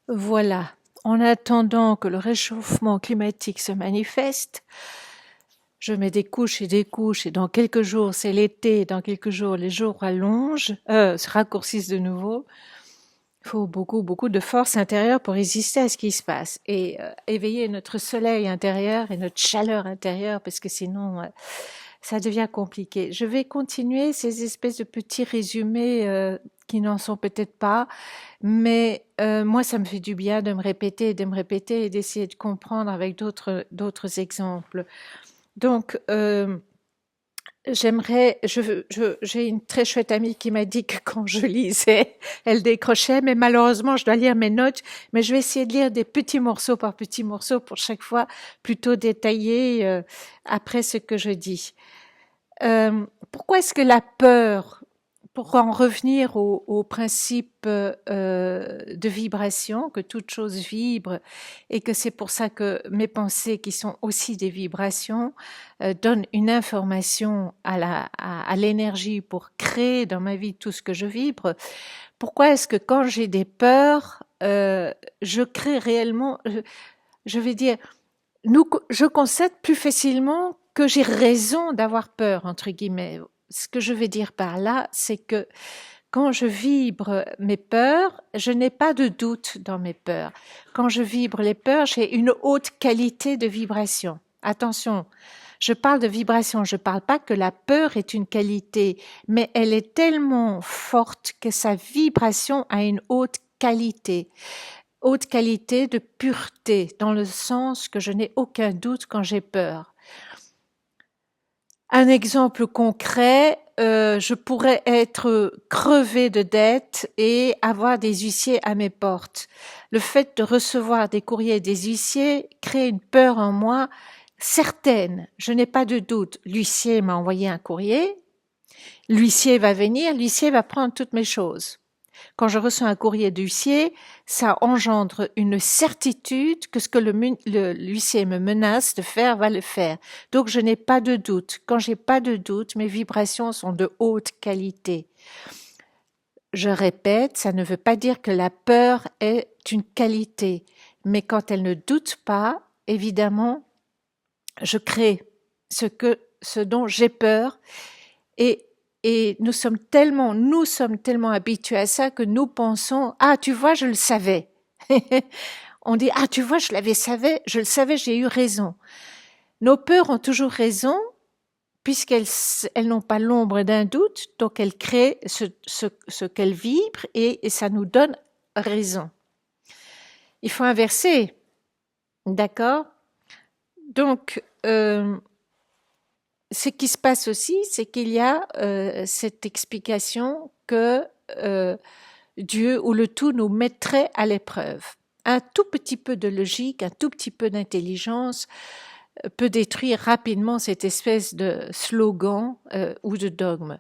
Voilà. En attendant que le réchauffement climatique se manifeste, je mets des couches et dans quelques jours c'est l'été, dans quelques jours les jours se raccourcissent de nouveau. Il faut beaucoup de force intérieure pour résister à ce qui se passe et éveiller notre soleil intérieur et notre chaleur intérieure parce que sinon ça devient compliqué. Je vais continuer ces espèces de petits résumés qui n'en sont peut-être pas, mais moi ça me fait du bien de me répéter, et d'essayer de comprendre avec d'autres exemples. Donc j'ai une très chouette amie qui m'a dit que quand je lisais, elle décrochait, mais malheureusement, je dois lire mes notes, mais je vais essayer de lire des petits morceaux par petits morceaux pour chaque fois, plutôt détaillés après ce que je dis. Pourquoi est-ce que la peur, pour en revenir au principe de vibration, que toute chose vibre et que c'est pour ça que mes pensées, qui sont aussi des vibrations, donnent une information à l'énergie pour créer dans ma vie tout ce que je vibre. Pourquoi est-ce que quand j'ai des peurs, je crée réellement, je vais dire, je constate plus facilement que j'ai raison d'avoir peur, entre guillemets. Ce que je veux dire par là, c'est que quand je vibre mes peurs, je n'ai pas de doute dans mes peurs. Quand je vibre les peurs, j'ai une haute qualité de vibration. Attention, je parle de vibration, je ne parle pas que la peur est une qualité, mais elle est tellement forte que sa vibration a une haute qualité de pureté, dans le sens que je n'ai aucun doute quand j'ai peur. Un exemple concret, je pourrais être crevée de dettes et avoir des huissiers à mes portes. Le fait de recevoir des courriers des huissiers crée une peur en moi certaine, je n'ai pas de doute. L'huissier m'a envoyé un courrier, l'huissier va venir, l'huissier va prendre toutes mes choses. Quand je reçois un courrier d'huissier, ça engendre une certitude que ce que l'huissier me menace de faire va le faire. Donc je n'ai pas de doute. Quand j'ai pas de doute, mes vibrations sont de haute qualité. Je répète, ça ne veut pas dire que la peur est une qualité, mais quand elle ne doute pas, évidemment, je crée ce dont j'ai peur et nous sommes tellement habitués à ça que nous pensons, ah, tu vois, je le savais. On dit, ah, tu vois, je le savais, j'ai eu raison. Nos peurs ont toujours raison, puisqu'elles n'ont pas l'ombre d'un doute, donc elles créent ce qu'elles vibrent et ça nous donne raison. Il faut inverser, d'accord? Donc, ce qui se passe aussi, c'est qu'il y a cette explication que Dieu ou le tout nous mettrait à l'épreuve. Un tout petit peu de logique, un tout petit peu d'intelligence peut détruire rapidement cette espèce de slogan ou de dogme.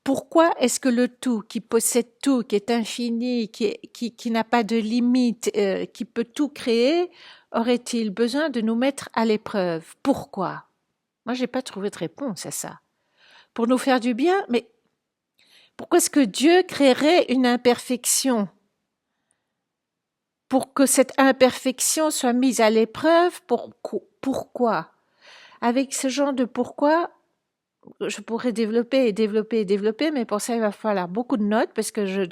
Pourquoi est-ce que le tout, qui possède tout, qui est infini, qui n'a pas de limite, qui peut tout créer, aurait-il besoin de nous mettre à l'épreuve? Pourquoi? Moi, j'ai pas trouvé de réponse à ça. Pour nous faire du bien, mais pourquoi est-ce que Dieu créerait une imperfection? Pour que cette imperfection soit mise à l'épreuve, pourquoi? Avec ce genre de pourquoi, je pourrais développer, mais pour ça, il va falloir beaucoup de notes parce que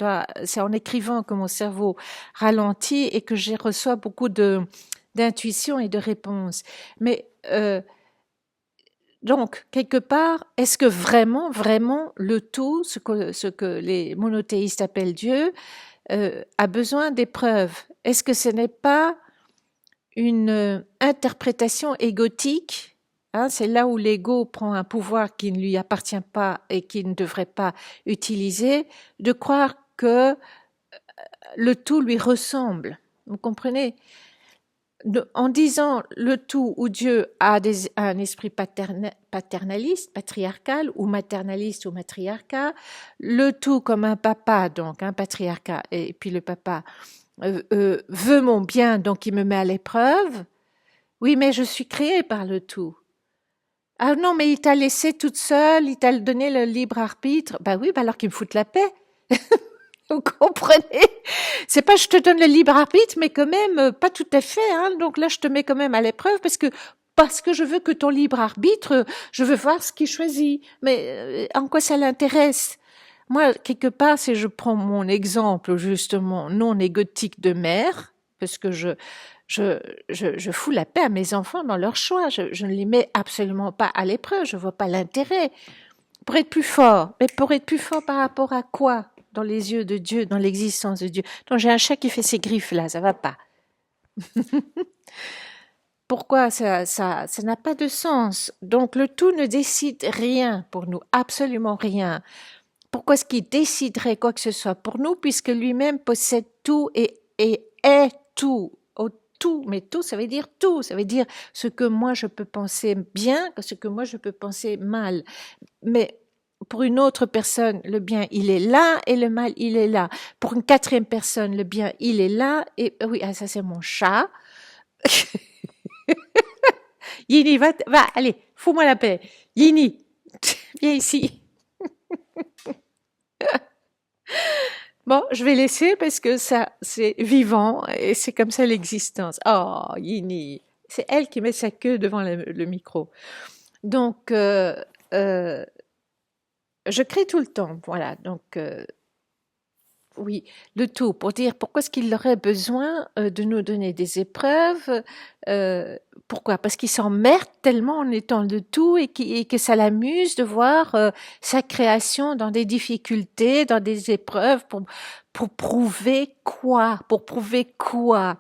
c'est en écrivant que mon cerveau ralentit et que je reçois beaucoup d'intuition et de réponses. Mais, donc, quelque part, est-ce que vraiment le tout, ce que les monothéistes appellent Dieu, a besoin d'épreuves? Est-ce que ce n'est pas une interprétation égotique? C'est là où l'ego prend un pouvoir qui ne lui appartient pas et qu'il ne devrait pas utiliser, de croire que le tout lui ressemble. Vous comprenez? En disant le tout où Dieu a un esprit paternaliste, patriarcal, ou maternaliste ou matriarcat, le tout comme un papa, donc un patriarcat, et puis le papa veut mon bien, donc il me met à l'épreuve. Oui, mais je suis créée par le tout. Ah non, mais il t'a laissé toute seule, il t'a donné le libre arbitre. Ben oui, alors qu'il me foute la paix. Vous comprenez? C'est pas je te donne le libre arbitre, mais quand même pas tout à fait. Hein. Donc là, je te mets quand même à l'épreuve parce que je veux que ton libre arbitre, je veux voir ce qu'il choisit. Mais en quoi ça l'intéresse? Moi, quelque part, si je prends mon exemple justement non égotique de mère, parce que je, je fous la paix à mes enfants dans leur choix. Je ne les mets absolument pas à l'épreuve. Je vois pas l'intérêt. Pour être plus fort. Mais pour être plus fort par rapport à quoi? Dans les yeux de Dieu, dans l'existence de Dieu. Donc j'ai un chat qui fait ses griffes là, ça va pas. Pourquoi ça n'a pas de sens. Donc le tout ne décide rien pour nous, absolument rien. Pourquoi est-ce qu'il déciderait quoi que ce soit pour nous, puisque lui-même possède tout et est tout. Au tout, mais tout, ça veut dire tout. Ça veut dire ce que moi je peux penser bien, ce que moi je peux penser mal. Mais pour une autre personne, le bien, il est là et le mal, il est là. Pour une quatrième personne, le bien, il est là et oui, ça c'est mon chat. Yini, va, allez, fous-moi la paix. Yini, viens ici. Bon, je vais laisser parce que ça, c'est vivant et c'est comme ça l'existence. Oh, Yini, c'est elle qui met sa queue devant le micro. Donc, je crée tout le temps, voilà. Donc, oui, le tout pour dire pourquoi est-ce qu'il aurait besoin de nous donner des épreuves. Pourquoi? Parce qu'il s'emmerde tellement en étant le tout et que ça l'amuse de voir sa création dans des difficultés, dans des épreuves pour prouver quoi? Pour prouver quoi?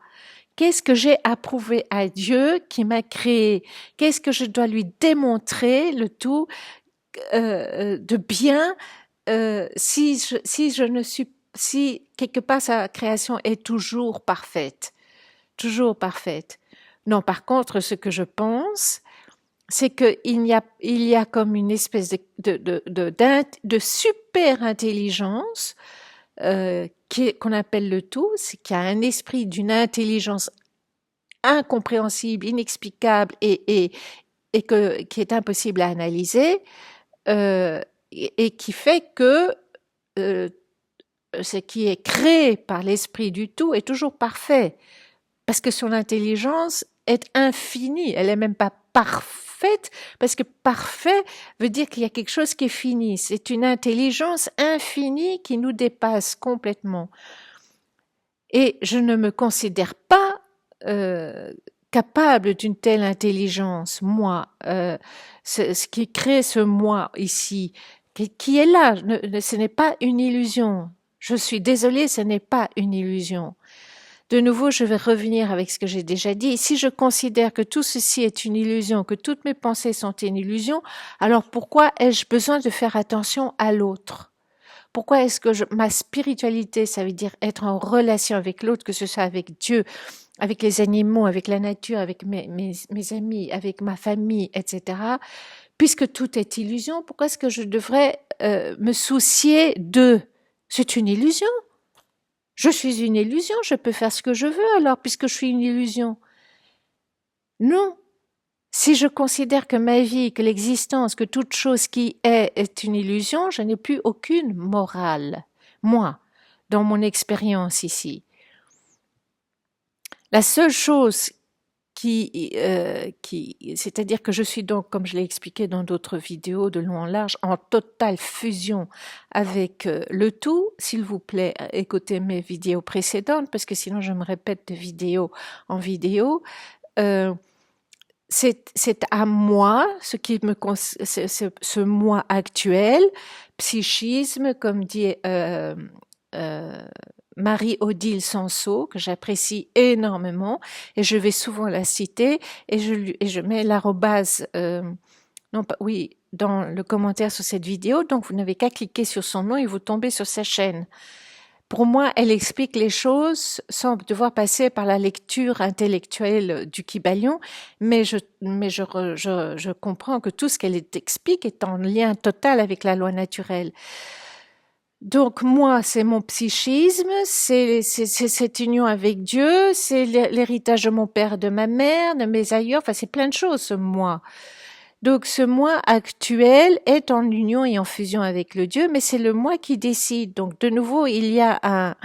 Qu'est-ce que j'ai à prouver à Dieu qui m'a créé? Qu'est-ce que je dois lui démontrer, le tout de bien si quelque part sa création est toujours parfaite, toujours parfaite. Non, par contre, ce que je pense, c'est qu'il y a comme une espèce de super intelligence qu'on appelle le tout, c'est qu'il y a un esprit d'une intelligence incompréhensible, inexplicable qui est impossible à analyser, et qui fait que ce qui est créé par l'esprit du tout est toujours parfait, parce que son intelligence est infinie, elle est même pas parfaite, parce que parfait veut dire qu'il y a quelque chose qui est fini, c'est une intelligence infinie qui nous dépasse complètement. Et je ne me considère pas capable d'une telle intelligence, moi, ce qui crée ce moi ici, qui est là, ce n'est pas une illusion. Je suis désolée, ce n'est pas une illusion. De nouveau, je vais revenir avec ce que j'ai déjà dit. Si je considère que tout ceci est une illusion, que toutes mes pensées sont une illusion, alors pourquoi ai-je besoin de faire attention à l'autre? Pourquoi est-ce que ma spiritualité, ça veut dire être en relation avec l'autre, que ce soit avec Dieu, avec les animaux, avec la nature, avec mes amis, avec ma famille, etc. Puisque tout est illusion, pourquoi est-ce que je devrais me soucier d'eux? C'est une illusion. Je suis une illusion, je peux faire ce que je veux alors, puisque je suis une illusion. Non. Si je considère que ma vie, que l'existence, que toute chose qui est une illusion, je n'ai plus aucune morale. Moi, dans mon expérience ici. La seule chose c'est-à-dire que je suis donc, comme je l'ai expliqué dans d'autres vidéos de long en large, en totale fusion avec le tout. S'il vous plaît, écoutez mes vidéos précédentes, parce que sinon je me répète de vidéo en vidéo. C'est à moi, ce moi actuel, psychisme, comme dit Marie-Odile Sanso, que j'apprécie énormément, et je vais souvent la citer, et je mets l'arrobase, dans le commentaire sur cette vidéo, donc vous n'avez qu'à cliquer sur son nom et vous tombez sur sa chaîne. Pour moi, elle explique les choses sans devoir passer par la lecture intellectuelle du Kybalion, mais je comprends que tout ce qu'elle explique est en lien total avec la loi naturelle. Donc moi, c'est mon psychisme, c'est cette union avec Dieu, c'est l'héritage de mon père, de ma mère, de mes aïeux, enfin c'est plein de choses, ce moi. Donc ce moi actuel est en union et en fusion avec le Dieu, mais c'est le moi qui décide. Donc de nouveau, il y a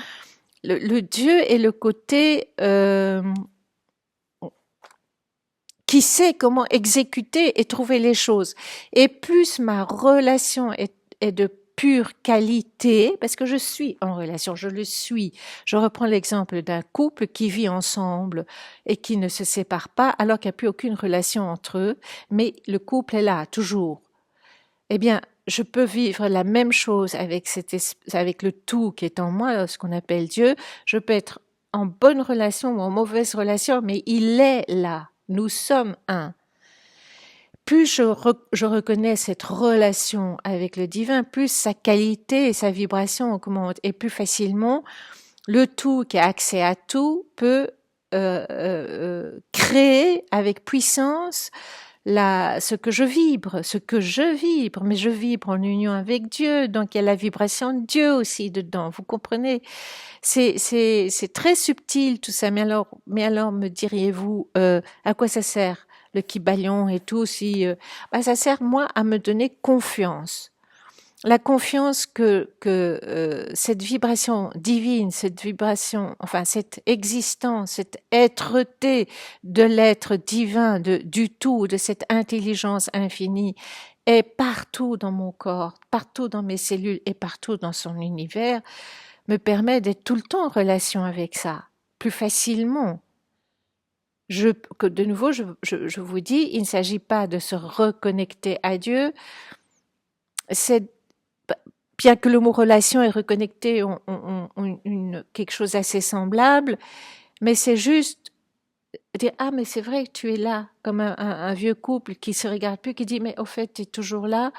le Dieu est le côté qui sait comment exécuter et trouver les choses. Et plus ma relation est de pure qualité, parce que je suis en relation, je le suis. Je reprends l'exemple d'un couple qui vit ensemble et qui ne se sépare pas alors qu'il n'y a plus aucune relation entre eux, mais le couple est là, toujours. Eh bien, je peux vivre la même chose avec avec le tout qui est en moi, ce qu'on appelle Dieu. Je peux être en bonne relation ou en mauvaise relation, mais il est là. Nous sommes un. Plus je reconnais cette relation avec le divin, plus sa qualité et sa vibration augmentent. Et plus facilement, le tout qui a accès à tout peut créer avec puissance ce que je vibre, mais je vibre en union avec Dieu, donc il y a la vibration de Dieu aussi dedans, vous comprenez? C'est très subtil tout ça, mais alors me diriez-vous, à quoi ça sert le kybalion et tout si, ça sert moi à me donner confiance. La confiance que cette vibration divine, cette vibration, enfin cette existence, cette êtreté de l'être divin, du tout, de cette intelligence infinie, est partout dans mon corps, partout dans mes cellules et partout dans son univers, me permet d'être tout le temps en relation avec ça, plus facilement. De nouveau, je vous dis, il ne s'agit pas de se reconnecter à Dieu, c'est bien que le mot relation et reconnecter ont quelque chose d'assez semblable, mais c'est juste dire ah mais c'est vrai que tu es là, comme un vieux couple qui se regarde plus, qui dit mais au fait tu es toujours là,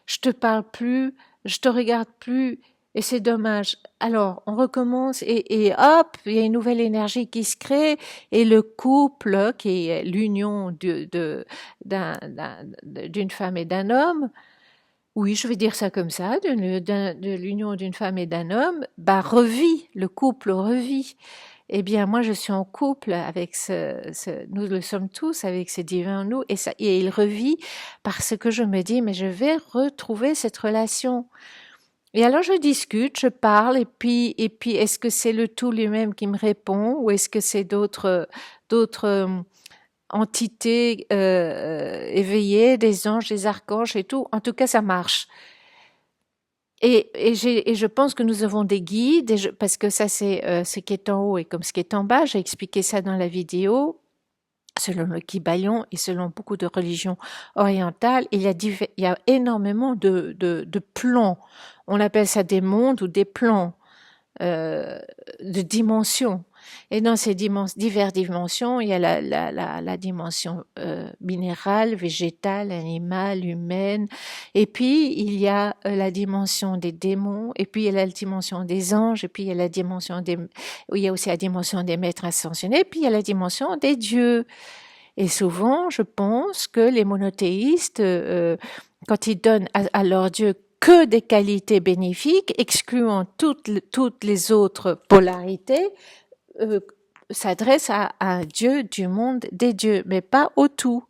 je te parle plus, je te regarde plus et c'est dommage. Alors on recommence et hop il y a une nouvelle énergie qui se crée et le couple qui est l'union d'une femme et d'un homme. Oui, je vais dire ça comme ça, de l'union d'une femme et d'un homme, revit, le couple revit. Eh bien, moi, je suis en couple avec nous le sommes tous avec ce divin en nous, et il revit parce que je me dis, mais je vais retrouver cette relation. Et alors, je discute, je parle, et puis, est-ce que c'est le tout lui-même qui me répond, ou est-ce que c'est d'autres entités éveillées, des anges, des archanges et tout. En tout cas, ça marche. Et je pense que nous avons des guides, parce que ça, c'est ce qui est en haut et comme ce qui est en bas. J'ai expliqué ça dans la vidéo. Selon le Kybalion et selon beaucoup de religions orientales, il y a énormément de plans. On appelle ça des mondes ou des plans de dimensions. Et dans ces diverses dimensions, il y a la dimension minérale, végétale, animale, humaine. Et puis, il y a la dimension des démons. Et puis, il y a la dimension des anges. Et puis, il y a la dimension il y a aussi la dimension des maîtres ascensionnés. Et puis, il y a la dimension des dieux. Et souvent, je pense que les monothéistes, quand ils donnent à leur Dieu que des qualités bénéfiques, excluant toutes les autres polarités, s'adressent à un Dieu du monde des dieux, mais pas au tout.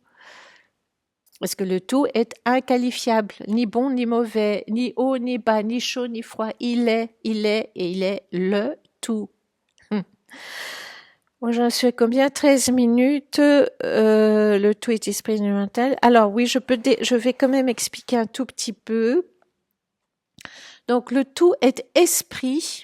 Parce que le tout est inqualifiable, ni bon ni mauvais, ni haut ni bas, ni chaud ni froid. Il est et il est le tout. Moi, j'en suis à combien? 13 minutes, le tout est expérimental. Alors oui, je vais quand même expliquer un tout petit peu. Donc le tout est esprit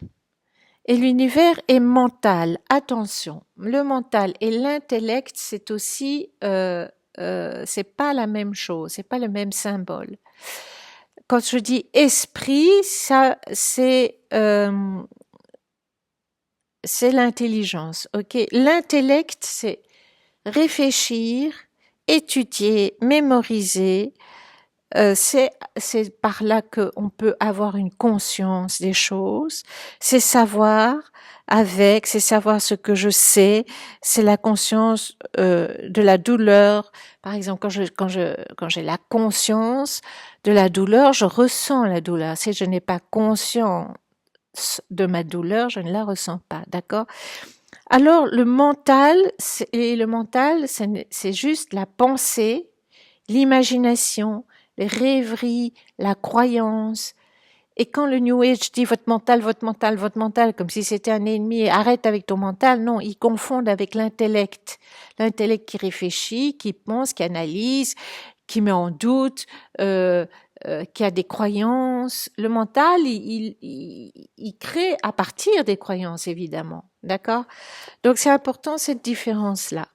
et l'univers est mental. Attention, le mental et l'intellect, c'est aussi, c'est pas la même chose, c'est pas le même symbole. Quand je dis esprit, ça c'est l'intelligence, ok? L'intellect, c'est réfléchir, étudier, mémoriser. C'est par là qu'on peut avoir une conscience des choses. C'est savoir c'est savoir ce que je sais. C'est la conscience de la douleur. Par exemple, quand j'ai la conscience de la douleur, je ressens la douleur. Si je n'ai pas conscience de ma douleur, je ne la ressens pas, d'accord? Alors le mental, c'est juste la pensée l'imagination, les rêveries, la croyance. Et quand le New Age dit votre mental, votre mental, votre mental, comme si c'était un ennemi, arrête avec ton mental, non, ils confondent avec l'intellect. L'intellect qui réfléchit, qui pense, qui analyse, qui met en doute, qui a des croyances. Le mental, il crée à partir des croyances, évidemment. D'accord? Donc c'est important cette différence-là.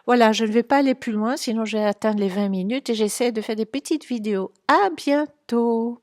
Voilà, je ne vais pas aller plus loin, sinon je vais atteindre les 20 minutes et j'essaie de faire des petites vidéos. À bientôt!